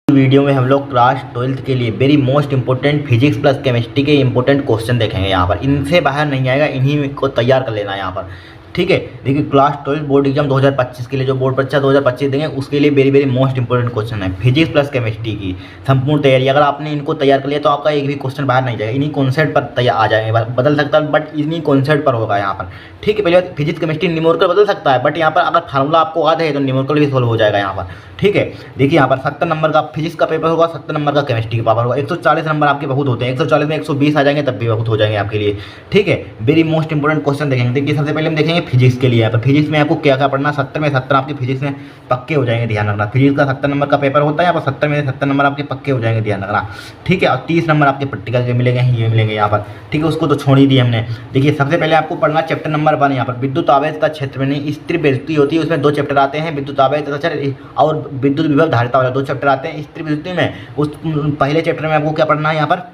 Video में हम लोग क्लास 12th के लिए very most important physics plus chemistry के इंपॉर्टेंट क्वेश्चन देखेंगे। यहाँ पर इनसे बाहर नहीं आएगा, इन्हीं को तैयार कर लेना है यहाँ पर। ठीक है, देखिए क्लास 12 बोर्ड एग्जाम 2025 के लिए जो बोर्ड परीक्षा 2025 देंगे उसके लिए very very most important question है फिजिक्स प्लस केमिस्ट्री की संपूर्ण तैयारी। अगर आपने इनको तैयार कर लिया तो आपका एक भी क्वेश्चन बाहर नहीं जाएगा, इन्हीं कॉन्सेप्ट पर तैयार आ जाएगा। बदल सकता है बट इन्हीं कॉन्सेप्ट पर होगा यहाँ पर। ठीक है, पहले बात फिजिक्स केमिस्ट्री न्यूमेरिकल बदल सकता है बट यहाँ पर अगर फार्मूला आपको आता है तो न्यूमेरिकल भी सोल्व हो जाएगा यहाँ पर। ठीक है, देखिए यहाँ पर 70 नंबर का फिजिक्स का पेपर होगा, 70 नंबर का केमिस्ट्री का पेपर होगा। 140 नंबर आपके बहुत होते हैं, 140 में 120 आ जाएंगे तब भी बहुत हो जाएंगे आपके लिए। ठीक है, वेरी मोस्ट इंपॉर्टेंट क्वेश्चन देखेंगे। देखिए सबसे पहले हम देखेंगे फिजिक्स के लिए। यहाँ पर फिजिक्स में आपको क्या क्या पढ़ना, 70 में 70 आपके फिजिक्स में पक्के हो जाएंगे, ध्यान रखना। फिजिक्स का 70 नंबर का पेपर होता है, यहाँ पर 70 में 70 नंबर आपके पक्के हो जाएंगे, ध्यान रखना। ठीक है, और 30 नंबर आपके प्रैक्टिकल के मिलेंगे, ये मिलेंगे यहाँ पर। ठीक है, उसको तो छोड़ ही दिए हमने। देखिए सबसे पहले आपको पढ़ना चैप्टर नंबर 1। यहाँ पर विद्युत आवेश का क्षेत्र में स्थिर विद्युत होती है, उसमें 2 चैप्टर आते हैं, विद्युत आवेश और विद्युत विभव धारिता वाला 2 चैप्टर आते हैं स्थिर विद्युत में। उस पहले चैप्टर में आपको क्या पढ़ना है, यहाँ पर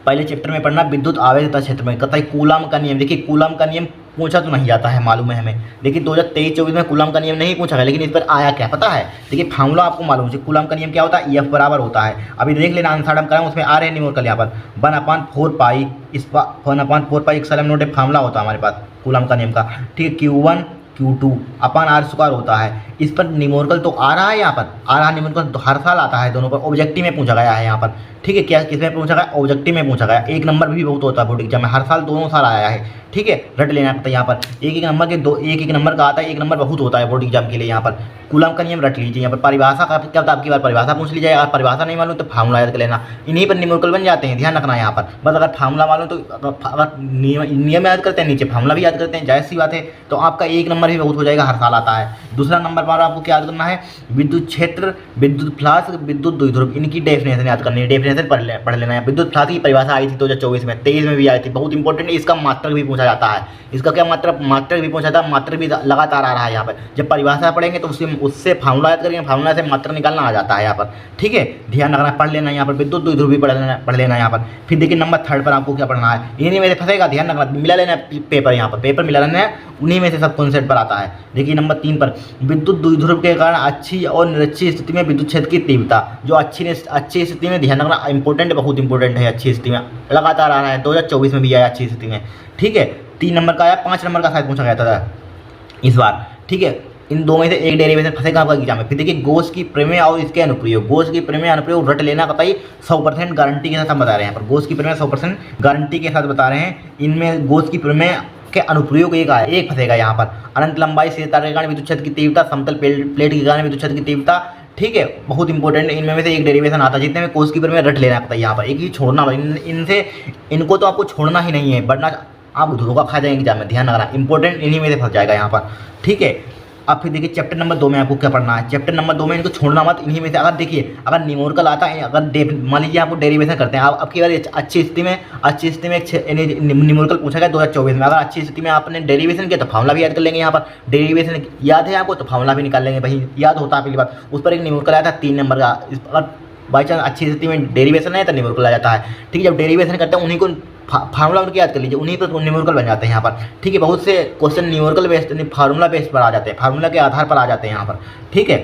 पहले चैप्टर में पढ़ना विद्युत आवेश क्षेत्र में कहता है कूलम का नियम। देखिए कूलम का नियम पूछा तो नहीं जाता है, मालूम है हमें। देखिए 2023-24 में कूलम का नियम नहीं पूछा गया, लेकिन इस पर आया क्या पता है। देखिए फार्मूला आपको मालूम है, कूलम का नियम क्या होता है, F बराबर होता है। अभी देख लेना आंसर हम करें, उसमें आ रहे हैं न्यूमेरिकल यहाँ पर 1/4 पाई, इस 1/4 पाई एक फार्मूला होता है हमारे पास कूलम का नियम का। ठीक है, Q1 Q2 अपान R स्क्वायर होता है। इस पर न्यूमेरिकल तो आ रहा है, यहाँ पर आ रहा न्यूमेरिकल तो हर साल आता है, दोनों पर ऑब्जेक्टिव में पूछा गया है यहाँ पर। ठीक है, क्या किसमें पूछा गया, ऑब्जेक्टिव में पूछा गया। 1 नंबर भी बहुत होता है बोर्ड एग्जाम में, हर साल दोनों साल आया है। ठीक है, रट लेना पड़ता है यहाँ पर। एक नंबर के एक नंबर का आता है, 1 नंबर बहुत होता है बोर्ड एग्जाम के लिए। यहाँ पर कूलम का नियम रट लीजिए। यहाँ पर परिभाषा का क्या होता है, आपकी बार परिभाषा पूछ लीजिए। अगर परिभाषा नहीं मालूम तो फार्मूला याद कर लेना, इन्हीं पर न्यूमेरिकल बन जाते हैं, ध्यान रखना यहाँ पर। बस अगर फार्मूला मालूम तो अगर नियम याद करते हैं, नीचे फार्मूला भी याद करते हैं, जाहिर सी बात है, तो आपका 1 नंबर भी बहुत हो जाएगा, हर साल आता है। दूसरा नंबर पर आपको क्या याद करना है, विद्युत क्षेत्र, विद्युत फ्लास्क, विद्युत द्विध्रुव, इनकी डेफिनेशन याद करनी है। डेफिनेशन पढ़ लेना है। विद्युत फ्लास्क की परिभाषा आई थी 2024 में, 23 में भी आई थी, बहुत इंपॉर्टेंट है। इसका मात्रक भी पूछा जाता है, इसका क्या मात्रक भी पूछा था, मात्रक भी लगातार आ रहा है यहाँ पर। जब परिभाषा पढ़ेंगे तो उससे फार्मूला याद करेंगे, फार्मूला से मात्रक निकालना आ जाता है यहाँ पर। ठीक है, ध्यान रखना, पढ़ लेना यहाँ पर। विद्युत द्विध्रुव भी पढ़ लेना यहाँ पर। फिर देखिए नंबर 3 पर आपको क्या पढ़ना है, इन्हीं में से फंसेगा, ध्यान रखना, मिला लेना पेपर, यहाँ पर पेपर मिला लेना है, उन्हीं में से सब कॉन्सेप्ट पर आता है। देखिए नंबर 3 पर विद्युत द्विध्रुव के कारण अच्छी और निरक्षी स्थिति में विद्युत क्षेत्र की तीव्रता, जो अच्छी स्थिति में, ध्यान रखना इंपॉर्टेंट, बहुत इंपॉर्टेंट है। अच्छी स्थिति में लगातार आ रहा है, 2024 में भी आया अच्छी स्थिति में। ठीक है, 3 नंबर का आया, 5 नंबर का शायद पूछा गया था इस बार। ठीक है, इन दो में से एक डेरिवेशन फंसेगा आपका एग्जाम में। फिर देखिए गोस की प्रमेय और इसके अनुप्रयोग, गोस की प्रमेय अनुप्रयोग रट लेना, बताइए 100% गारंटी के साथ हम बता रहे हैं। यहाँ पर गोस की प्रमेय 100% गारंटी के साथ बता रहे हैं। इनमें गोस की प्रमेय के अनुप्रयोग एक आया, एक फंसेगा यहाँ पर। अनंत लंबाई से तार के कारण विद्युत क्षेत्र की तीव्रता, समतल प्लेट के कारण विद्युत क्षेत्र की तीव्रता। ठीक है, बहुत इंपॉर्टेंट, इनमें में से एक डेरिवेशन आता है। जितने में कोस की प्रमेय रट लेना पड़ता है यहाँ पर, एक ही छोड़ना, इनसे इनको तो आपको छोड़ना ही नहीं है, वरना आप धोखा खा जाएंगे एग्जाम में, ध्यान रखना, इंपॉर्टेंट इन्हीं में से फंस जाएगा यहाँ पर। ठीक है, अब फिर देखिए चैप्टर नंबर 2 में आपको क्या पढ़ना है। चैप्टर नंबर 2 में इनको छोड़ना मत, इन्हीं में से अगर देखिए अगर न्यूमेरिकल आता है, अगर मान लीजिए आपको डेरिवेशन करते हैं, आप आपकी बार अच्छी स्थिति में न्यूमेरिकल पूछा गया 2024 में, अगर अच्छी स्थिति में आपने डेरिवेशन किया तो फार्मूला भी याद कर लेंगे। यहाँ पर डेरिवेशन याद है आपको तो फार्मूला भी निकाल लेंगे, भाई याद होता है पहली बात। उस पर एक न्यूमेरिकल आया था 3 नंबर का, अगर बाई चांस अच्छी स्थिति में डेरिवेशन है तो न्यूमेरिकल आ जाता है। ठीक है, जब डेरिवेशन करते हैं उन्हीं को फार्मूला उनके याद कर लीजिए, उन्हीं पर न्यूमेरिकल बन जाते हैं यहाँ पर। ठीक है, बहुत से question numerical based formula based पर आ जाते हैं, फार्मूला के आधार पर आ जाते हैं यहाँ पर। ठीक है,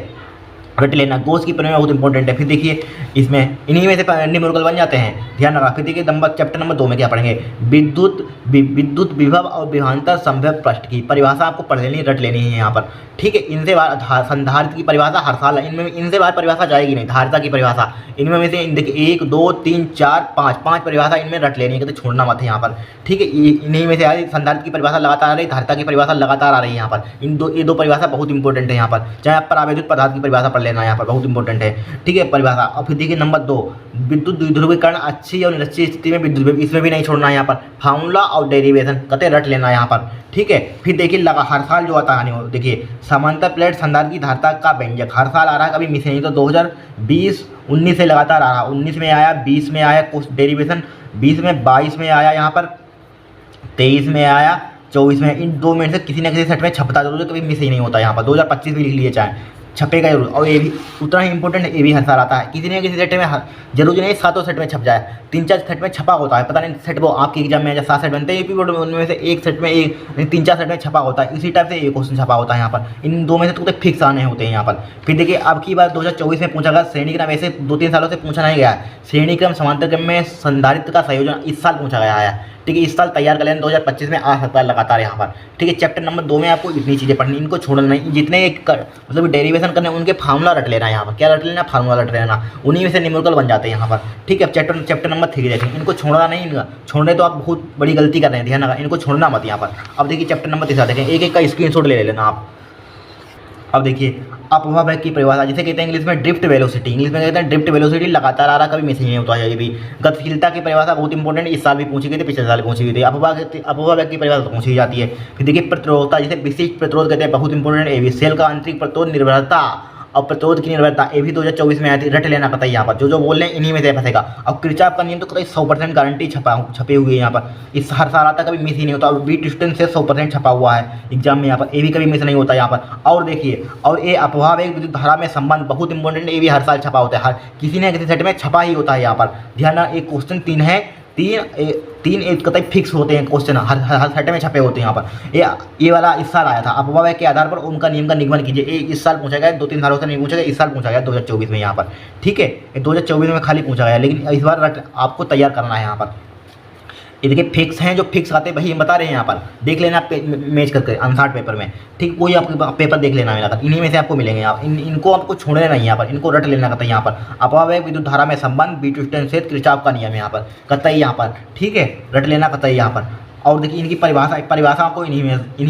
रट लेना, गोस की प्रमेय बहुत इंपॉर्टेंट है। फिर देखिए इसमें इन्हीं में से न्यूमेरिकल बन जाते हैं, ध्यान रखा। फिर देखिए चैप्टर नंबर 2 में क्या पढ़ेंगे, विद्युत विभव और विभवांतर संभव पृष्ठ की परिभाषा आपको पढ़ लेनी, रट लेनी है यहाँ पर। ठीक है, इनसे बार संधारित्र की परिभाषा हर साल, इनमें इनसे बार परिभाषा जाएगी नहीं, धारिता की परिभाषा इनमें में से देखिए 1 2 3 4 5 परिभाषा इनमें रट लेनी है, तो छोड़ना मत है यहाँ पर। ठीक है, इन्हीं में से आ रही संधारित्र की परिभाषा लगातार आ रही, धारिता की परिभाषा लगातार आ रही है यहाँ पर। ये दो परिभाषा बहुत इंपॉर्टेंट है यहाँ पर, चाहे आप पर आवेदित पदार्थ की परिभाषा पढ़ लेना यहाँ पर, बहुत इंपॉर्टेंट है। ठीक है, परिभाषा। और फिर देखिए नंबर 2 विद्युत द्विध्रुवीकरण अच्छी और निरक्षी स्थिति में विद्युत, इसमें भी नहीं छोड़ना है यहाँ पर, फार्मूला और डेरिवेशन कते रट लेना यहाँ पर। ठीक है, फिर देखिए हर साल जो आता है, देखिए समांतर प्लेट संधारित्र की धारिता का व्यंजक हर साल आ रहा है, कभी मिस नहीं। तो 2020-19 से लगातार आ रहा, 19 में आया, 20 में आया कुछ डेरिवेशन, 20 में 22 में आया, यहाँ पर 23 में आया, 24 में। इन 2 में से किसी न किसी सेट में छपता जरूर है, कभी मिस ही नहीं होता यहाँ पर। 2025 भी लिख लिए चाहे, छपेगा जरूर। और ये भी उतना ही इंपॉर्टेंट है, ये भी हर साल आता है, किसी न किसी सेट में जरूरी नहीं सातों सेट में छप जाए, 3-4 सेट में छपा होता है, पता नहीं सेट वो आपके एग्जाम में जब 7 सेट बनते हैं यूपी बोर्ड में, उनमें से एक सेट में एक 3-4 सेट में छपा होता है, इसी टाइप से ये क्वेश्चन छपा होता है यहाँ पर। इन दो में से तो फिक्स आने होते हैं यहाँ पर। फिर देखिए अब की बार 2024 में पूछा गया श्रेणी क्रम, ऐसे 2-3 सालों से पूछा नहीं गया है, श्रेणी क्रम समांतर क्रम में संधारित्र का संयोजन इस साल पूछा गया है। ठीक है, इस साल तैयार कर लेना, 2025 में आ सकता है लगातार यहाँ पर। ठीक है, चैप्टर नंबर 2 में आपको इतनी चीज़ें पढ़नी, इनको छोड़ना नहीं, जितने मतलब डेरिवेशन करने उनके फार्मूला रट लेना यहाँ पर। क्या रट लेना? फार्मूला रट लेना, उन्हीं में से न्यूमेरिकल बन जाते हैं यहाँ पर। ठीक है, चैप्टर नंबर 3 देखें, इनको छोड़ना नहीं, इनका छोड़ने तो आप बहुत बड़ी गलती कर रहे हैं, ध्यान रखना, इनको छोड़ना मत यहाँ पर। अब देखिए चैप्टर नंबर 3 देखें, एक एक का स्क्रीनशॉट ले लेना आप। अब देखिए अपवाह वेग की परिभाषा, जिसे कहते हैं इंग्लिश में ड्रिफ्ट वेलोसिटी, इंग्लिश में कहते हैं ड्रिफ्ट वेलोसिटी, लगातार आ रहा, कभी मिस नहीं होता है ये भी। गतिशीलता की परिभाषा बहुत इंपॉर्टेंट, इस साल भी पूछी गई थी, पिछले साल पूछी गई थी। अपवाह वेग की परिभाषा पूछी जाती है। फिर देखिए प्रतिरोधता, जिसे विशिष्ट प्रतिरोध कहते हैं, बहुत इंपॉर्टेंट, ये भी सेल का आंतरिक प्रतिरोध निर्भरता और प्रतिरोध की निर्भरता, ये भी 2024 में आई थी, रट लेना कतई यहाँ पर। जो बोल रहे हैं इन्हीं में से फंसेगा। अब किरचॉफ का नियम तो कतई 100% गारंटी छपे हुए हैं यहाँ पर, इस हर साल आता, कभी मिस ही नहीं होता। और बीट डिस्टेंस से 100% छपा हुआ है एग्जाम में यहाँ पर, ये भी कभी मिस नहीं होता यहाँ पर। और देखिए, और ये अपवाह वेग विद्युत धारा में संबंध बहुत इंपॉर्टेंट, ये भी हर साल छपा होता है, हर किसी न किसी सेट में छपा ही होता है यहाँ पर। ध्यान, एक क्वेश्चन 3 है, तीन एक कतई फिक्स होते हैं क्वेश्चन, हर सेट में छपे होते हैं यहाँ पर। ये वाला इस साल आया था, अपवाह वेग के आधार पर उनका नियम का निगमन कीजिए, ये इस साल पूछा गया, 2-3 सालों से नहीं पूछा गया, इस साल पूछा गया 2024 में यहाँ पर। ठीक है, 2024 में खाली पूछा गया, लेकिन इस बार आपको तैयार करना है यहाँ पर। ये देखिए फिक्स हैं, जो फिक्स आते हैं वही हम बता रहे हैं यहाँ पर, देख लेना मैच करके अनसार्ट पेपर में। ठीक, कोई आपको पेपर देख लेना मिला, इन्हीं में से आपको मिलेंगे आप, इनको आपको छोड़ना नहीं यहाँ पर, इनको रट लेना कतई यहाँ पर। अपवाह वेग विद्युत धारा में संबंध, बीट डिस्टेंस से किरचॉफ का नियम यहाँ पर कतई यहाँ पर। ठीक है, रट लेना कतई यहाँ पर। और देखिए इनकी परिभाषा आपको इन्हीं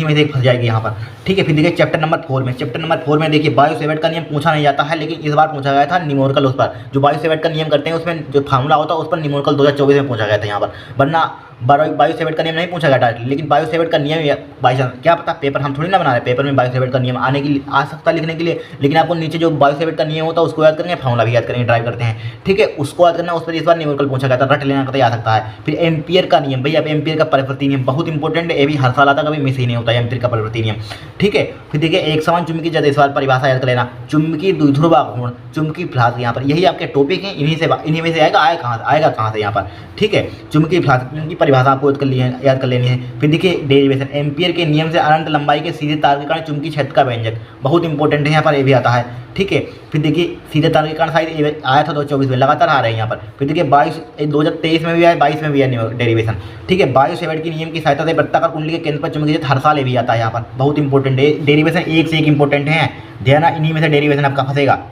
में से एक फंस जाएगी यहाँ पर। ठीक है, फिर देखिए चैप्टर नंबर 4 में देखिए बायो सेवर्ट का नियम पूछा नहीं जाता है, लेकिन इस बार पूछा गया था न्यूमेरिकल, उस पर जो बायो सेवर्ट का नियम करते हैं उसमें जो फार्मूला होता है उस पर न्यूमेरिकल 2024 में पूछा गया था यहाँ पर। वरना बायो सेवर्ट का नियम नहीं पूछा गया डायरेक्टली, लेकिन बायो सेवर्ट का नियम बाई चांस, क्या पता पेपर हम थोड़ी ना बना रहे, पेपर में बायो सेवर्ट का नियम आने के लिए आ सकता है लिखने के लिए, लेकिन आपको नीचे जो बायो सेवर्ट का नियम होता है उसको याद करेंगे, फार्मूला भी याद करेंगे, ड्राइव करते हैं। ठीक है, उसको याद करना, उस पर इस बार न्यूमेरिकल पूछा गया था, रट लेना कतई आ सकता है। फिर एम्पियर का नियम, भैया एम्पियर का परिवर्ती नियम बहुत इंपॉर्टेंट है, ये भी हर साल आता, कभी मिस ही नहीं होता है एम्पियर का परिवर्ती नियम। ठीक है, फिर देखिए एक समान चुंबकीय जड़, इस बार परिभाषा याद कर लेना, चुंबकीय द्विध्रुव घूर्ण, चुंबकीय फ्लास्क, यहाँ पर यही आपके टॉपिक हैं, इन्हीं में से आएगा कहाँ से यहाँ पर। ठीक है, चुंबकीय फ्लास्क की परिभाषा आपको याद कर लेनी है। फिर देखिए डेरिवेशन, एम्पियर के नियम से अनंत लंबाई के सीधे तार के कारण चुंबकीय क्षेत्र का व्यंजक, बहुत इंपॉर्टेंट है यहाँ पर, ये भी आता है। ठीक है, फिर देखिए सीधे तार के कारण शायद आया था 2024 में, लगातार आ रहे हैं यहाँ पर। फिर देखिए 2023 में भी आया, 22 में भी आया डेरिवेशन। ठीक है, बायो सेवर्ट की नियम की सहायता से वृत्ताकार कुंडली के केंद्र पर चुंबकीय क्षेत्र हर साल ये भी आता है यहाँ पर, बहुत इंपॉर्टेंट है। डेरिवेशन एक से एक इंपॉर्टेंट है, ध्यान, इन्हीं में से डेरिवेशन आपका फंसेगा।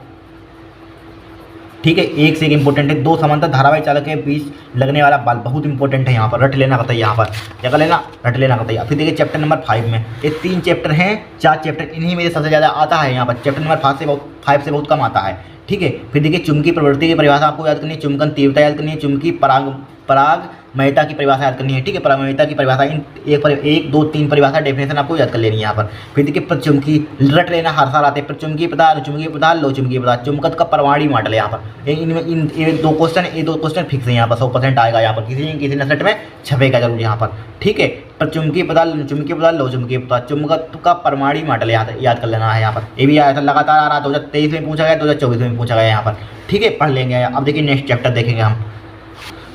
ठीक है, एक से एक इंपॉर्टेंट है। 2 समांतर धारावाहिक चालक के बीच लगने वाला बल, बहुत इंपॉर्टेंट है यहाँ पर, रट लेना कतई यहाँ पर, जगह लेना, रट लेना कतई। फिर देखिए चैप्टर नंबर 5 में, ये 3 चैप्टर हैं, 4 चैप्टर, इन्हीं में से सबसे ज़्यादा आता है यहाँ पर, चैप्टर नंबर 5 से बहुत कम आता है। ठीक है, फिर देखिए चुंबकीय प्रवृत्ति की परिभाषा आपको याद करनी है, चुंबकन तीव्रता याद करनी है, चुंबकीय परागमयता की परिभाषा याद करनी है। ठीक है, परागमयता की परिभाषा इन 1, 2, 3 परिभाषा डेफिनेशन आपको याद कर लेनी है यहाँ पर। फिर देखिए प्रचुंबकीय, रट लेना, हर साल आते हैं, प्रचुंबकीय पदार्थ, चुंबकीय पदार्थ, लो चुंबकीय पदार्थ, चुंबकत्व का परमाणु मॉडल है यहाँ पर। ये 2 क्वेश्चन फिक्स है यहाँ पर, 100% आएगा यहाँ पर, किसी न सेट में छपेगा जरूर यहाँ पर। ठीक है, प्रचुंबकीय पदार्थ, चुंबकीय पदार्थ, लो चुंबकीय पदार्थ, चुंबकत्व का परमाणु मॉडल याद कर लेना है यहाँ पर, ये भी आया था, लगातार आ रहा, 2023 में पूछा गया, 2024 में पूछा गया यहाँ पर। ठीक है, पढ़ लेंगे। अब देखिए नेक्स्ट चैप्टर देखेंगे हम।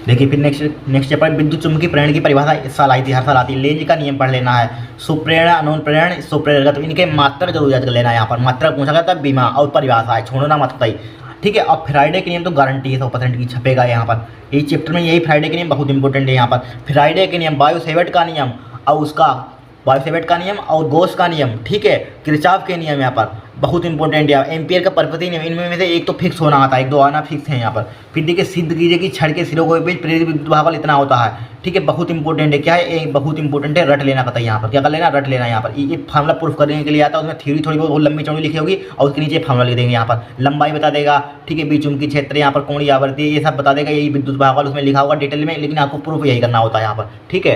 देखिए फिर नेक्स्ट चैप्टर विद्युत चुंबकीय प्रेरण की परिभाषा इस साल आई थी, हर साल आती है। लेंज का नियम पढ़ लेना है, सुप्रेरण, अनुप्रेरण, सुप्रेरक, तो इनके मात्रक जरूर याद कर लेना है यहाँ पर, मात्रक पूछा गया था, बीमा और परिभाषा है, छोड़ना मत कतई। ठीक है, अब फ्राइडे के नियम तो गारंटी है 100% की छपेगा यहाँ पर, इस चैप्टर में यही फ्राइडे के नियम बहुत इंपॉर्टेंट है यहाँ पर। फ्राइडे के नियम, बायो सेवर्ट का नियम और उसका बायो सेवर्ट का नियम और गोस का नियम, ठीक है, किरचॉफ के नियम यहाँ पर बहुत इंपॉर्टेंट है। एम्पियर का परिवर्ती नियम, इनमें से एक तो फिक्स होना आता है, 1-2 आना फिक्स है यहाँ पर। फिर देखिए सिद्ध कीजिए कि छड़ के सिरों के बीच प्रेरित विद्युत भागफल इतना होता है। ठीक है, बहुत इंपॉर्टेंट है, क्या है, एक बहुत इंपॉर्टेंट है, रट लेना पता है यहाँ पर, क्या कर लेना, रट लेना यहाँ पर। ये फार्मूला प्रूफ करने के लिए आता है, उसमें थ्योरी थोड़ी बहुत लंबी चौड़ी लिखी होगी और उसके नीचे फार्मूला लिख देंगे यहाँ पर, लंबाई बता देगा। ठीक है, बीच चुंबकीय क्षेत्र, यहाँ पर कोणीय आवृत्ति, ये सब बता देगा, यही विद्युत भागफल उसमें लिखा होगा डिटेल में, लेकिन आपको प्रूफ यही करना होता है यहाँ पर। ठीक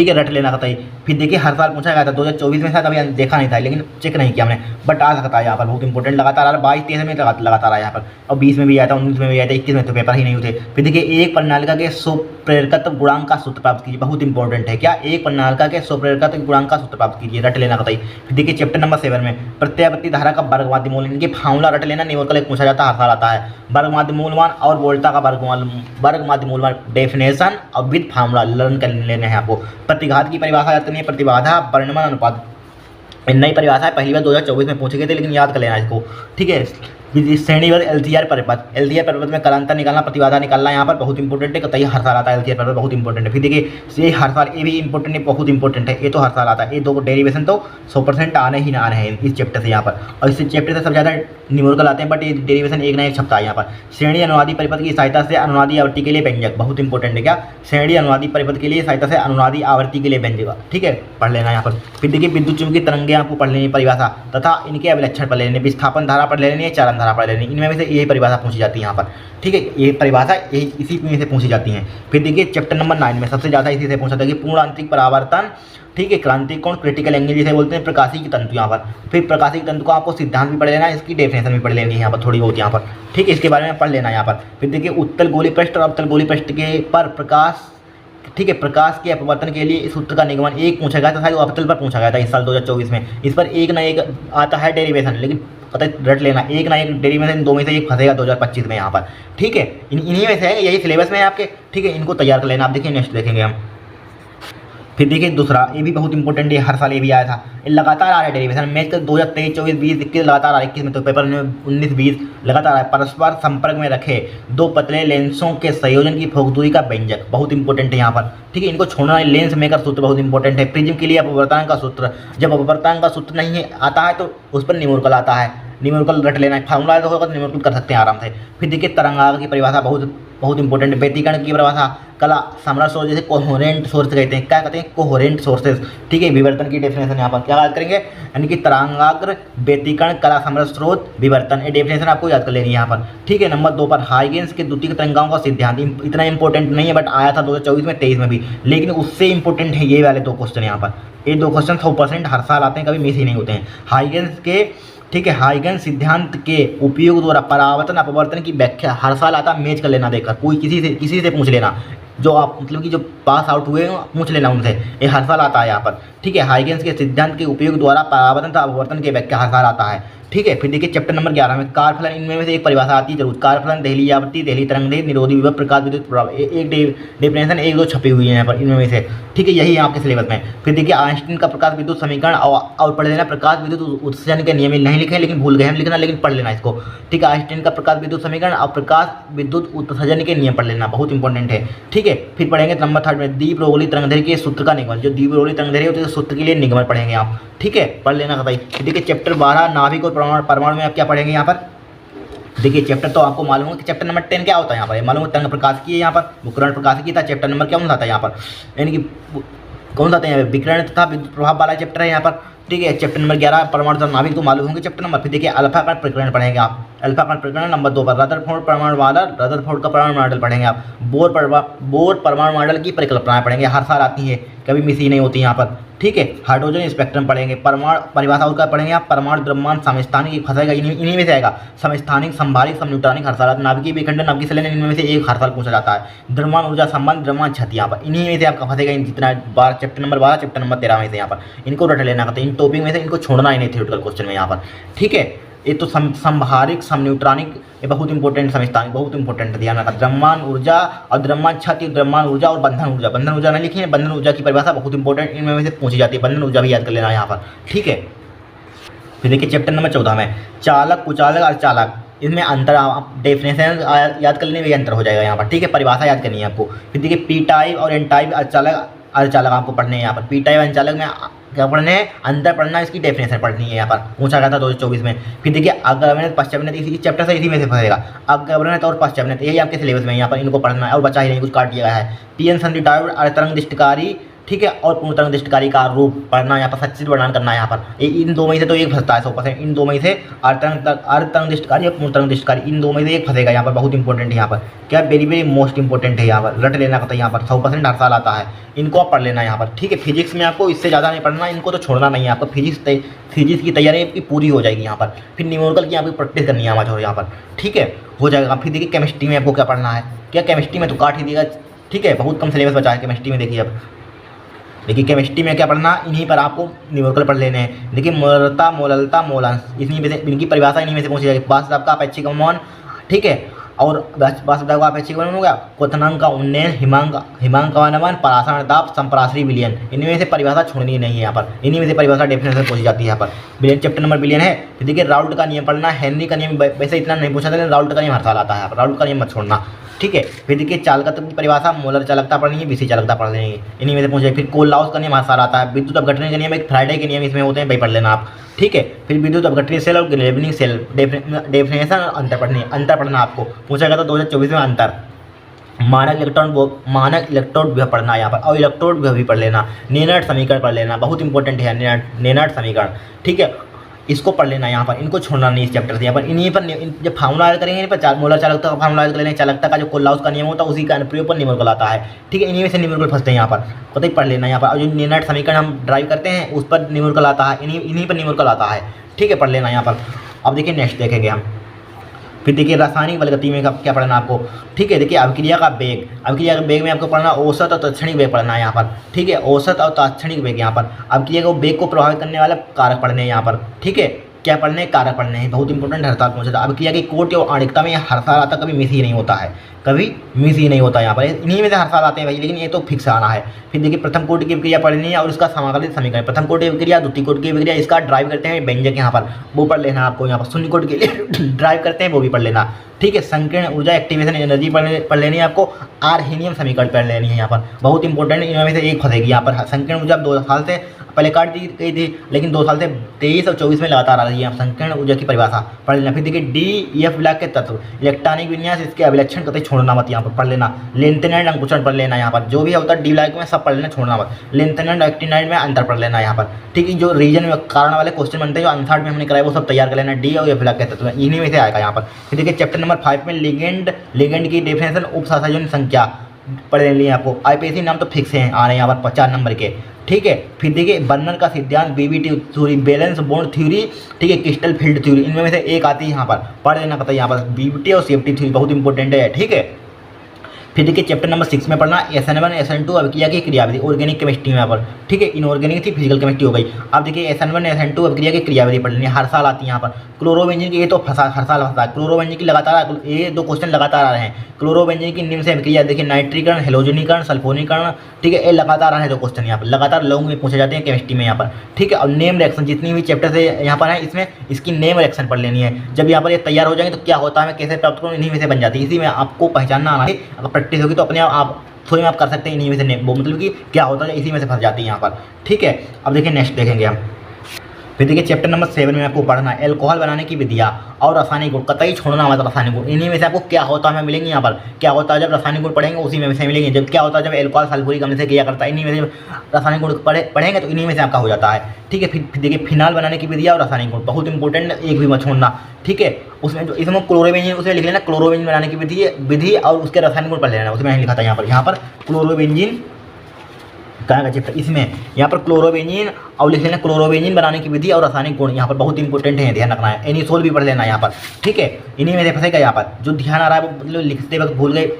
है, रट लेना कतई। फिर देखिए हर साल पूछा गया था, 2024 में शायद अभी देखा नहीं था लेकिन चेक नहीं किया हमने, बट आ सकता है यहाँ पर, बहुत इंपॉर्टेंट लगातार आ रहा है, 22-23 में लगातार आया यहाँ पर, और 20 में भी आया था, 19 में भी आया था, 21 में तो पेपर ही नहीं होते। फिर देखिए एक प्रणालिका के स्वप्रेरकत्व गुणांक का सूत्र प्राप्त कीजिए, बहुत इंपॉर्टेंट है क्या, एक प्रणालिका के स्वप्रेरकत्व गुणांक का सूत्र प्राप्त कीजिए, रट लेना बताइए। फिर देखिए चैप्टर नंबर 7 में प्रत्यावर्ती धारा का वर्ग माध्य मूल, इनके फार्मूला रट लेना, न्यूमेरिकल एक पूछा जाता है, हर साल आता है, वर्ग माध्य मूलमान और वोल्टा का वर्ग माध्य मूलमान डेफिनेशन और विद फार्मूला लर्न कर लेने हैं आपको। प्रतिघात की परिभाषा याद करनी है, प्रतिबाधा वर्णमान अनुपात नई परिभाषा है, पहली बार 2024 में पूछे गए थे लेकिन याद कर लेना इसको, ठीक है। श्रेणीबद्ध एलसीआर परिपथ, एलसीआर परिपथ में कालांतर निकालना, प्रतिबाधा निकालना, यहाँ पर बहुत इंपॉर्टेंट है, कतई हर साल आता है, एलसीआर परिपथ बहुत इंपॉर्टेंट है। फिर देखिए ये हर साल, ये भी इंपॉर्टेंट है, बहुत इंपॉर्टेंट है, ये तो हर साल आता है, ये दो डेरिवेशन तो 100% आने ही ना आने हैं इस चैप्टर से यहाँ पर, और इस चैप्टर से सबसे ज़्यादा न्यूमेरिकल आते हैं, बट ये डेरिवेशन एक ना एक छपता है यहाँ पर। श्रेणी अनुवादी परिपथ की सहायता से अनुनादी आवृत्ति के लिए व्यंजक, बहुत इंपॉर्टेंट है क्या, श्रेणी अनुवादी परिपथ के लिए सहायता से अनुनादी आवृत्ति के लिए व्यंजक, ठीक है, पढ़ लेना यहाँ पर। फिर देखिए विद्युत चुम्बकीय तरंगें आपको पढ़ लेनी परिभाषा तथा इनके अभिलक्षण पढ़ लेने, विस्थापन धारा पढ़ लेनी है, चालन धारा पढ़ लेनी, इनमें से यही परिभाषा पूछी जाती है यहाँ पर, ठीक है, ये परिभाषा इसी में से पूछी जाती हैं। फिर देखिए चैप्टर नंबर 9 में सबसे ज़्यादा इसी से पूछा था कि पूर्ण आंतरिक परावर्तन, ठीक है, क्रांतिक कोण, क्रिटिकल एंगल जिसे बोलते हैं, प्रकाशिक तंतु यहाँ पर। फिर प्रकाशिक तंतु का आपको सिद्धांत भी पढ़ लेना है, इसकी डेफिनेशन भी पढ़ लेनी है यहाँ पर थोड़ी बहुत यहाँ पर, ठीक है, इसके बारे में पढ़ लेना है यहाँ पर। फिर देखिए उत्तल गोली पृष्ठ और अवतल गोली पृष्ठ के पर प्रकाश, ठीक है, प्रकाश के अपवर्तन के लिए इस सूत्र का निगमन एक पूछा गया था, शायद अवतल पर पूछा गया था इस साल 2024 में, इस पर एक ना एक आता है डेरिवेशन, लेकिन पता रट लेना, एक ना एक डेरिवेशन दो में से एक फंसेगा 2025 में यहाँ पर, ठीक है, इन्हीं में से है, यही सिलेबस में है आपके, ठीक है, इनको तैयार कर लेना। आप देखिए नेक्स्ट देखेंगे हम। फिर देखिए दूसरा, ये भी बहुत इंपॉर्टेंट है, हर साल ये भी आया था, ये लगातार आ रहा है डेरिवेशन, मैथ का 2023, 24, 20, 21 लगातार आ रहा है, 21 में तो पेपर में 19, 20 लगातार आ रहा है। परस्पर संपर्क में रखे दो पतले लेंसों के संयोजन की फोक दूरी का व्यंजक, बहुत इंपॉर्टेंट है यहाँ पर, ठीक है, इनको छोड़ना है, लेंस मेकर सूत्र बहुत इंपॉर्टेंट है। प्रिज्म के लिए अपवर्तनांक का सूत्र, जब अपवर्तनांक का सूत्र नहीं है आता है तो उस पर न्यूमेरिकल आता है, न्यूमेरिकल रट लेना है, फार्मूला तो होगा तो न्यूमेरिकल कर सकते हैं आराम से। फिर देखिए तरंगाग्र की परिभाषा बहुत इंपॉर्टेंट है, व्यतिकरण की परिभाषा, कला समरस सोर्स, जैसे कोहेरेंट सोर्स कहते हैं, क्या कहते हैं, कोहेरेंट सोर्सेज, ठीक है, विवर्तन की डेफिनेशन यहाँ पर क्या याद करेंगे, यानी कि तरंगाग्र, व्यतिकरण, कला समरस स्रोत, विवर्तन, ये डेफिनेशन आपको याद कर लेनी है यहाँ पर, ठीक है। नंबर 2 पर हाइगेंस के द्वितीयक तरंगाओं का सिद्धांत, इतना इंपॉर्टेंट नहीं है बट आया था 2024 में, 23 में भी, लेकिन उससे इंपॉर्टेंट है ये वाले दो क्वेश्चन यहाँ पर, ये दो क्वेश्चन 100% हर साल आते हैं, कभी मिस ही नहीं होते हैं। हाइगेंस के, ठीक है, हाइगेंस सिद्धांत के उपयोग द्वारा परावर्तन अपवर्तन की व्याख्या, हर साल आता, मैच कर लेना, देखकर कोई किसी से पूछ लेना, जो आप मतलब कि जो पास आउट हुए हो पूछ लेना उनसे, ये हर साल आता है यहाँ पर, ठीक है। हाइगेंस के सिद्धांत के उपयोग द्वारा परावर्तन तथा अपवर्तन की व्याख्या हर साल आता है, ठीक है। फिर देखिए चैप्टर नंबर 11 में कारफलन, इनमें से एक परिभाषा आती है जरूर, कारफलन, दहलीज आवृत्ति, दहलीज तरंग, निरोधी विभव, प्रकाश विद्युत प्रभाव, एक डेफिनेशन 1-2 छपी हुई है यहाँ पर, इनमें में से, ठीक है, यही है आपके सिलेबस में। फिर देखिए आइंस्टीन का प्रकाश विद्युत समीकरण और पढ़ लेना, प्रकाश विद्युत उत्सर्जन के नियम नहीं लिखे लेकिन भूल गए हम लिखना, लेकिन पढ़ लेना इसको, ठीक है। आइंस्टीन का प्रकाश विद्युत समीकरण और प्रकाश विद्युत उत्सर्जन के नियम पढ़ लेना, बहुत इंपॉर्टेंट है, ठीक है। फिर पढ़ेंगे नंबर 3 में द्वि ब्रोगली तरंगदैर्घ्य के सूत्र का निगमन, जो द्वि ब्रोगली तरंगदैर्घ्य होती है सूत्र के लिए निगमन पढ़ेंगे आप, ठीक है, पढ़ लेना बताइए। देखिए चैप्टर 12 नाभिक और परमाणु में आप क्या पढ़ेंगे यहाँ पर, देखिए चैप्टर तो आपको मालूम है कि चैप्टर नंबर 10 क्या होता है यहाँ पर, मालूम है तरंग प्रकाश की है यहाँ पर, विकिरण प्रकाश की था, चैप्टर नंबर क्या आता है यहाँ पर, यानी कि कौन सा आता है यहाँ पर, विकिरण तथा विद्युत प्रभाव वाला चैप्टर है यहाँ पर, ठीक है। चैप्टर नंबर 11 परमाणु तथा नाभिक तो मालूम होंगे चैप्टर नंबर। फिर देखिए अल्फा कण प्रकरण पढ़ेंगे आप, अल्फा कण प्रकरण नंबर 2 पर रदरफोर्ड परमाणु मॉडल, रदरफोर्ड का परमाणु मॉडल पढ़ेंगे आप, बोर परमाणु मॉडल की परिकल्पनाएं पढ़ेंगे, हर साल आती है, कभी मिस ही नहीं होती यहाँ पर, ठीक है। हाइड्रोजन स्पेक्ट्रम पढ़ेंगे, परमाणु परिभाषा उसका पढ़ेंगे आप, परमाणु द्रव्यमान समस्थानिक फंसेगा, इन्हीं में से आएगा, समस्थानिक, संभारिक, समन्यूट्रॉनिक हर साल, नाभिकीय विखंडन, नाभिकीय संलयन, इनमें से एक हर साल पूछा जाता है। द्रव्यमान ऊर्जा संबंध, द्रव्यमान क्षति, यहाँ पर इन्हीं में से आपका फंसेगा, जितना चैप्टर नंबर 12, चैप्टर नंबर 13 में से यहाँ पर इनको रट लेना करते हैं, इन टॉपिक में से इनको छोड़ना ही नहीं थ्योरेटिकल क्वेश्चन में यहाँ पर, ठीक है। ये तो संभारिक, समन्यूट्रॉनिक, ये बहुत इंपॉर्टेंट, समस्थानिक बहुत इंपॉर्टेंट, ध्यान रखना। द्रव्यमान ऊर्जा और द्रव्यमान क्षति, द्रव्यमान ऊर्जा और बंधन ऊर्जा, बंधन ऊर्जा नहीं लिखी है, बंधन ऊर्जा की परिभाषा बहुत इंपॉर्टेंट, इनमें से पूछी जाती है, बंधन ऊर्जा भी याद कर लेना यहाँ पर, ठीक है। फिर देखिए चैप्टर नंबर 14 में चालक, कुचालक और चालक, इसमें अंतर, डेफिनेशन याद कर लेने में अंतर हो जाएगा यहाँ पर, ठीक है, परिभाषा याद करनी है आपको। फिर देखिए पी टाइप और एन टाइप अर्धचालक आपको पढ़ने हैं यहाँ पर, पी टाइप अर्धचालक में क्या पढ़ने हैं, अंतर पढ़ना, इसकी डेफिनेशन पढ़नी है यहाँ पर, पूछा गया था 2024 में। फिर देखिए अग्रवनत पश्चावनत, इसी चैप्टर से इसी में से फंसेगा, अग्रवनत और पश्चावनत, यही आपके सिलेबस में यहाँ पर, इनको पढ़ना है और बचा ही नहीं, कुछ काट दिया गया है। पीएन संधि डायोड, तरंग दृष्टिकारी, ठीक है, और पूर्णतः निष्टकारी का रूप पढ़ना, यहाँ पर सचित्र वर्णन करना है। यहाँ पर इन दो में से तो एक फंसता है 100%, इन दो में से अर्धतंग या पूर्णतंग निष्टकारी, इन दो में से एक फंसेगा। यहाँ पर बहुत इंपॉर्टेंट है, यहाँ पर क्या वेरी वेरी मोस्ट इंपॉर्टेंट है, यहाँ पर रट लेना कहता है। यहाँ पर 100% हर साल आता है, इनको आप पढ़ लेना यहाँ पर, ठीक है। फिजिक्स में आपको इससे ज़्यादा नहीं पढ़ना, इनको तो छोड़ना नहीं है आपको। फिजिक्स की तैयारी आपकी पूरी हो जाएगी यहाँ पर। फिर न्यूमेरिकल की आपकी प्रैक्टिस करनी है यहाँ पर, ठीक है, हो जाएगा। फिर देखिए केमिस्ट्री में आपको क्या पढ़ना है, क्या केमिस्ट्री में तो काट ही देगा, ठीक है, बहुत कम सिलेबस बचा है केमिस्ट्री में। देखिए अब देखिए केमिस्ट्री में क्या पढ़ना, इन्हीं पर आपको न्यूमेरिकल पढ़ लेने हैं। देखिए मोलरता, मोललता, मोलांश, इन्हीं में से इनकी परिभाषा इन्हीं में से पूछी जाएगी। वास्तव का अपेक्षिक मौन, ठीक है, और वास्तव का अपेक्षिक मौन हो गया, क्वथनांक का उन्नयन, हिमांक का अनुमान, परासरण दाब, संपराश्री विलयन, इनमें से परिभाषा छोड़नी नहीं है यहाँ पर, इन्हीं में से परिभाषा डेफिनेशन पूछी जाती है यहाँ पर। विलयन चैप्टर नंबर विलयन है। फिर देखिए राउल्ट का नियम पढ़ना, हेनरी का नियम वैसे इतना नहीं पूछा था, लेकिन राउल्ट का नियम हर साल आता है यहाँ पर, राउल्ट का नियम मत छोड़ना, ठीक है। फिर देखिए चालकत्व की परिभाषा, मोलर चालकता पढ़नी है, विषय चालकता पढ़ लेंगे, इन्हीं में से पूछे। फिर कोललाउस का नियम हर साल आता है। विद्युत अपघटन के नियम, एक फ्राइडे के नियम इसमें होते हैं, भाई पढ़ लेना आप, ठीक है। फिर विद्युत अपघटनीय सेल और ग्लेवनिंग सेल, डेफिनेशन और अंतर पढ़नी है, अंतर पढ़ना आपको पूछा गया था 2024 में अंतर। मानक इलेक्ट्रॉन विभव पढ़ना है यहाँ पर, और इलेक्ट्रोड विभव भी पढ़ लेना। नेनर्ड समीकरण पढ़ लेना, बहुत इंपॉर्टेंट है नेनर्ड समीकरण, ठीक है, इसको पढ़ लेना यहाँ पर, इनको छोड़ना नहीं इस चैप्टर से। यहाँ पर इन्हीं पर जब फार्मूला ऐड करेंगे, इन पर मोलर चालकता का फार्मूला ऐड कर लेंगे, चालकता का जो कोललाउस का नियम होता है उसी का अनुप्रयोग पर न्यूमेरिकल आता है, ठीक है। इन्हीं में से न्यूमेरिकल फंसते हैं यहाँ पर, पता ही पढ़ लेना यहाँ पर। और जो नेनर्ड समीकरण हम ड्राइव करते हैं उस पर न्यूमेरिकल आता है, इन्हीं पर न्यूमेरिकल आता है, ठीक है, पढ़ लेना यहाँ पर। अब देखिए नेक्स्ट देखेंगे हम। फिर देखिए रासायनिक बल गति में क्या पढ़ना आपको, ठीक है। देखिए अभिक्रिया का वेग, अभिक्रिया के वेग में आपको पढ़ना औसत और तात्क्षणिक वेग पढ़ना है यहाँ पर, ठीक है, औसत और तात्क्षणिक वेग। यहाँ पर अभिक्रिया को वेग को प्रभावित करने वाले कारक पढ़ने हैं यहाँ पर, ठीक है, क्या पढ़ने, कारक पढ़ने हैं, बहुत इंपॉर्टेंट, हर साल पूछा था। अभिक्रिया की कोटि और आणिकता में हर साल आता, कभी मिस ही नहीं होता है, कभी मिस ही नहीं होता यहाँ पर, इन्हीं में से हर साल आते हैं भाई, लेकिन ये तो फिक्स आना है। फिर देखिए प्रथम कोटि की विक्रिया पढ़नी है और उसका समाकलित समीकरण, प्रथम कोटि की विक्रिया, द्वितीय कोटि की विक्रिया, इसका ड्राइव करते हैं व्यंजक यहाँ पर, वो पढ़ लेना आपको। यहाँ पर शून्य कोटि के लिए ड्राइव करते हैं, वो भी पढ़ लेना, ठीक है। संकीर्ण ऊर्जा एक्टिवेशन एनर्जी पढ़ लेनी है आपको। आर्हेनियम समीकरण पढ़ लेनी है यहाँ पर, बहुत इंपॉर्टेंट, इनमें से एक फंसेगी यहाँ पर। संकीर्ण ऊर्जा 2 साल से पहले काट दी गई थी, लेकिन 2 साल से 23 और 24 में लगातार आ रही है। संकीर्ण ऊर्जा की परिभाषा पढ़ लेना। फिर देखिए DEF ब्लॉक के तत्व, इलेक्ट्रॉनिक विन्यास, इसके अभिलक्षण कतई छोड़ना मत यहाँ पर, पढ़ लेना। लेंथेनाइड अंकुचन पढ़ लेना यहाँ पर, जो भी होता है D ब्लॉक में सब पढ़ लेना, छोड़ना मत। लेंथेनाइड एक्टिनाइड में अंतर पढ़ लेना यहाँ पर, ठीक है। जो रीजन में कारण वाले क्वेश्चन बनते हैं, जो आंसर में हमने कराया, वो सब तैयार कर लेना। D और F ब्लॉक के तत्व इन्हीं में से आएगा यहाँ पर। फिर देखिए चैप्टर नंबर 5 में लिगेंड की डेफिनेशन, उपसंयोजन संख्या पढ़ लेनी है आपको। IPC नाम तो फिक्स हैं, आ रहे हैं यहाँ पर 50 नंबर के, ठीक है। फिर देखिए बर्नर का सिद्धांत, BBT theory, valence bond theory, ठीक है, क्रिस्टल फील्ड थ्योरी, इनमें से एक आती है यहाँ पर, पढ़ लेना पता है यहाँ पर। BBT और CFT थ्योरी बहुत इंपॉर्टेंट है, ठीक है। फिर देखिए चैप्टर नंबर 6 में पढ़ना SN1 SN2 अभिक्रिया की क्रियाविधि, ऑर्गेनिक केमिस्ट्री में यहाँ पर, ठीक है। इनऑर्गेनिक थी, फिजिकल केमिस्ट्री हो गई। अब देखिए SN1 SN2 अभिक्रिया की क्रियाविधि पढ़ लेनी है, हर साल आती है यहाँ पर। क्लोरोबेंजीन की, ये तो हर साल फंसा है, क्लोरोबेंजीन की लगातार ये 2 क्वेश्चन लगातार आ रहे हैं। क्लोरोबेंजीन की निम्न से अभिक्रिया, देखिए नाइट्रीकरण, हेलोजनीकरण, सल्फोनीकरण, ठीक है, ये लगातार आ रहे हैं 2 क्वेश्चन यहाँ पर, लगातार लॉन्ग में पूछे जाते हैं केमिस्ट्री में यहाँ पर, ठीक है। और नेम रिएक्शन जितनी भी चैप्टर से यहाँ पर है, इसमें इसकी नेम रिएक्शन पढ़ लेनी है। जब यहाँ पर ये तैयार हो जाएंगे तो क्या होता है, मैं कैसे प्राप्त करूँ, इन्हीं में से बन जाती है। इसी में आपको पहचानना आना है, अगर प्रैक्टिस होगी तो अपने आप थोड़ी में आप कर सकते हैं, इन्हीं में से नेम, वो मतलब कि क्या होता है, इसी में से फंस जाती है यहाँ पर, ठीक है। अब देखिए नेक्स्ट देखेंगे हम। फिर देखिए चैप्टर नंबर 7 में आपको पढ़ना है एल्कोहल बनाने की विधियाँ और रासायनिक गुण, कतई छोड़ना मत रासायनिक गुण, इन्हीं में से आपको क्या होता है मिलेंगे यहाँ पर। क्या होता है जब रासायनिक गुण पढ़ेंगे उसी में से मिलेंगे, जब क्या होता है जब एल्कोहल सल्फ्यूरिक अम्ल से किया करता है, इन्हीं में से रासायनिक गुण पढ़ेंगे तो इन्हीं में से आपका हो जाता है, ठीक है। फिर देखिए फिनाल बनाने की विधियाँ और रासायनिक गुण, बहुत इंपॉर्टेंट, एक भी मत छोड़ना, ठीक है। उसमें जो इसमें क्लोरोबेंजीन, उसमें लिख लेना क्लोरोबेंजीन बनाने की विधि और उसके रासायनिक गुण पढ़ लेना, उसमें लिखा था यहाँ पर क्लोरोबेंजीन कहाँ का चैप्टर, इसमें यहाँ पर क्लोरोबेंजीन और लिख लेना क्लोरोबेंजीन बनाने की विधि और रासायनिक गुण, यहाँ पर बहुत इंपॉर्टेंट है, ध्यान रखना है। एनिसोल भी पढ़ लेना यहाँ पर, ठीक है। इन्हीं में से फंसेगा यहाँ पर, जो ध्यान आ रहा है वो मतलब लिखते वक्त भूल गए,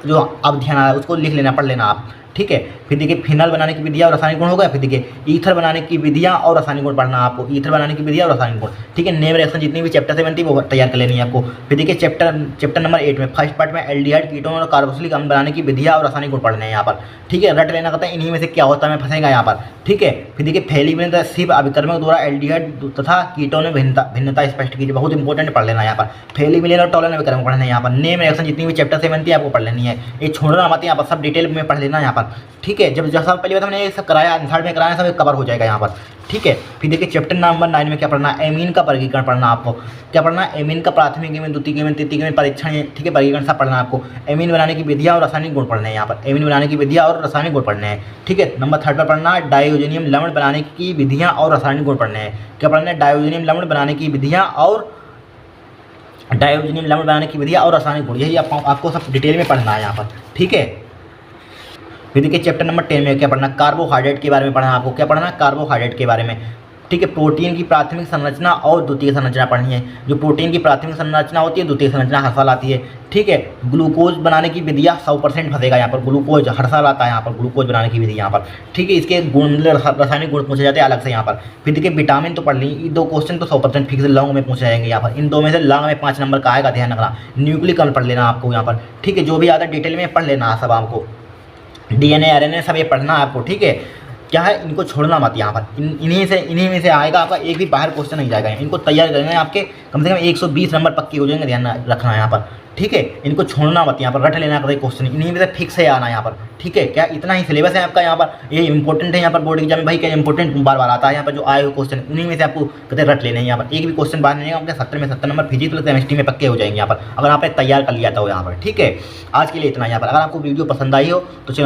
जो अब ध्यान आ रहा है उसको लिख लेना, पढ़ लेना आप, ठीक है। फिर देखिए फिनाल बनाने की विधियाँ और रासायनिक गुण हो गया। फिर देखिए ईथर बनाने की विधियाँ और रासायनिक गुण पढ़ना आपको, ईथर बनाने की विधियाँ और रासायनिक गुण, ठीक है। नेम रिएक्शन जितनी भी चैप्टर से बनती है वो तैयार कर लेनी है आपको। फिर देखिए चैप्टर नंबर 8 में फर्स्ट पार्ट में एल्डिहाइड, कीटोन और कार्बोक्सिलिक अम्ल बनाने की विधियाँ और रासायनिक गुण पढ़ने हैं यहाँ पर, ठीक है। रट लेना कहता है, इन्हीं में से क्या होता है मैं फंसेगा यहाँ पर, ठीक है। फिर देखिए फैली मिलता शिव अभिकर्मक द्वारा एल्डिहाइड तथा कीटोन में भिन्नता स्पष्ट कीजिए, बहुत इंपॉर्टेंट पढ़ लेना यहाँ पर। फैली मिलेन और टॉलन अभिकर्मक पढ़ना है यहाँ पर। नेम रिएक्शन जितनी भी चैप्टर से बनती है आपको पढ़ लेनी है, ये छोड़ना मत, यहाँ पर सब डिटेल में पढ़ लेना यहाँ पर। पर, ठीक है। जब जैसा पहली बार हमने ये सब कराया, थर्ड में कराया, सब कवर हो जाएगा यहाँ पर, ठीक है। फिर देखिए चैप्टर नंबर 9 में क्या पढ़ना है, एमीन का वर्गीकरण पढ़ना आपको, क्या पढ़ना है, एमीन का प्राथमिक एमीन, द्वितीयक एमीन, तृतीयक एमीन, परीक्षण, ठीक है, वर्गीकरण सब पढ़ना है आपको। एमीन बनाने की विधियाँ और रासायनिक गुण पढ़ने हैं यहाँ पर, एमीन बनाने की विधियाँ और रासायनिक गुण पढ़ने हैं, ठीक है। नंबर 3 पर पढ़ना है डायोजेनियम लवण बनाने की विधियाँ और रासायनिक गुण पढ़ने हैं, क्या पढ़ना है, डायोजेनियम लवण बनाने की विधियाँ और रासायनिक गुण, यही आपको सब डिटेल में पढ़ना है यहाँ पर, ठीक है। फिर देखिए चैप्टर नंबर 10 में क्या पढ़ना, कार्बोहाइड्रेट के बारे में पढ़ना आपको, क्या पढ़ना है, कार्बोहाइड्रेट के बारे में, ठीक है। प्रोटीन की प्राथमिक संरचना और द्वितीय संरचना पढ़नी है। जो प्रोटीन की प्राथमिक संरचना होती है, द्वितीय संरचना हर साल आती है, ठीक है। ग्लूकोज बनाने की विधियाँ 100% फंसेगा यहाँ पर, ग्लूकोज हर साल आता है यहाँ पर, ग्लूकोज बनाने की विधि यहाँ पर, ठीक है। इसके गुण रासायनिक गुण पूछे जाते हैं अलग से यहाँ पर। फिर देखिए विटामिन तो पढ़ ली, ये 2 क्वेश्चन तो 100% फिक्स लॉन्ग में पूछे जाएंगे यहाँ पर, इन 2 में से लॉन्ग में 5 नंबर का आएगा, ध्यान रखना। न्यूक्लिक अम्ल पढ़ लेना आपको यहाँ पर, ठीक है। जो भी आता है डिटेल में पढ़ लेना सब आपको, DNA RNA सब ये पढ़ना है आपको, ठीक है। क्या है, इनको छोड़ना मत यहाँ पर, इन्हीं में से आएगा आपका, एक भी बाहर क्वेश्चन नहीं जाएगा, इनको तैयार करना है, आपके कम से कम 120 नंबर पक्के हो जाएंगे, ध्यान रखना है यहाँ पर, ठीक है। इनको छोड़ना मत यहाँ पर, रट लेना कभी क्वेश्चन, इन्हीं में से फिक्स है आना यहाँ पर, ठीक है। क्या इतना ही सिलेबस है आपका यहाँ पर, ये इंपॉर्टेंट है यहाँ पर बोर्ड एग्जाम में भाई, क्या इंपॉर्टेंट बार बार आता है यहाँ पर जो आए हुए क्वेश्चन, उन्हीं में से आपको कहते रट लेने हैं यहाँ पर, एक भी क्वेश्चन बाहर नहीं आएगा, 70 में 70 नंबर फिजिक्स प्लस केमिस्ट्री में पक्के हो जाएंगे यहाँ पर, अगर आपने तैयार कर लिया था यहाँ पर, ठीक है। आज के लिए इतना यहाँ पर, अगर आपको वीडियो पसंद आई हो तो